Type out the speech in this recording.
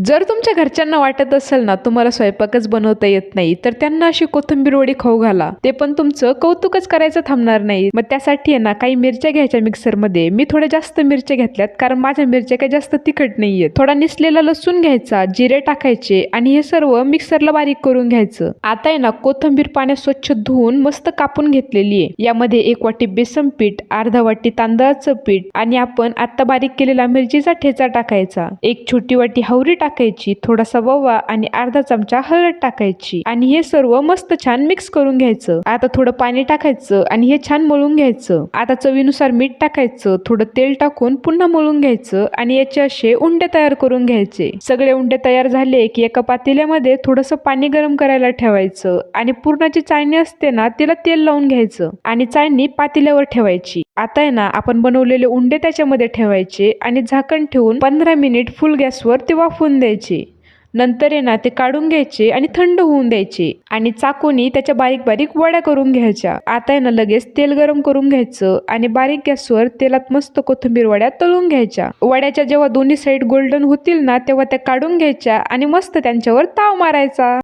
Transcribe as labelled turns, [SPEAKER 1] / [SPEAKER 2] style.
[SPEAKER 1] जर तुमच्या घरच्यांना वाटत असेल ना तुम्हाला स्वयंपाकच बनवता येत नाही, तर त्यांना अशी कोथिंबीर वडी खाऊ घाला. ते पण तुमचं कौतुकच करायचं थांबणार नाही. मग त्यासाठी आहे ना काही मिरच्या घ्यायच्या मिक्सरमध्ये. मी थोड्या जास्त मिरच्या घेतल्यात कारण माझ्या मिरच्या काही जास्त तिखट नाहीयेत. थोडा निसलेला लसूण घ्यायचा, जिरे टाकायचे आणि हे सर्व मिक्सरला बारीक करून घ्यायचं. आता आहे ना कोथिंबीर पाण्यात स्वच्छ धुवून मस्त कापून घेतलेली आहे. यामध्ये 1 वाटी बेसन पीठ, अर्धा वाटी तांदळाचं पीठ आणि आपण आता बारीक केलेला मिरचीचा ठेचा टाकायचा. 1 छोटी वाटी हवरी टाकायची, थोडासा ओवा आणि अर्धा चमचा हळद टाकायची आणि हे सर्व मस्त छान मिक्स करून घ्यायचं. आता थोडं पाणी टाकायचं आणि हे छान मळून घ्यायचं. आता चवीनुसार मीठ टाकायचं, थोडं तेल टाकून पुन्हा मळून घ्यायचं आणि याचे असे उंडे तयार करून घ्यायचे. सगळे उंडे तयार झाले की एका पातेल्यामध्ये थोडंसं पाणी गरम करायला ठेवायचं आणि पुरणाची चाळणी असते ना तिला तेल लावून घ्यायचं आणि चाळणी पातेल्यावर ठेवायची. आता आहे ना आपण बनवलेले उंडे त्याच्यामध्ये ठेवायचे आणि झाकण ठेवून 15 मिनिट फुल गॅसवर ते वाफवून द्यायचे. नंतर आहे ना ते काढून घ्यायचे आणि थंड होऊन द्यायचे आणि चाकूनी त्याच्या बारीक बारीक वड्या करून घ्यायच्या. आता आहे ना लगेच तेल गरम करून घ्यायचं आणि बारीक गॅसवर तेलात मस्त कोथिंबीर वड्या तळून घ्यायच्या. वड्याच्या जेव्हा दोन्ही साईड गोल्डन होतील ना तेव्हा त्या काढून घ्यायच्या आणि मस्त त्यांच्यावर ताव मारायचा.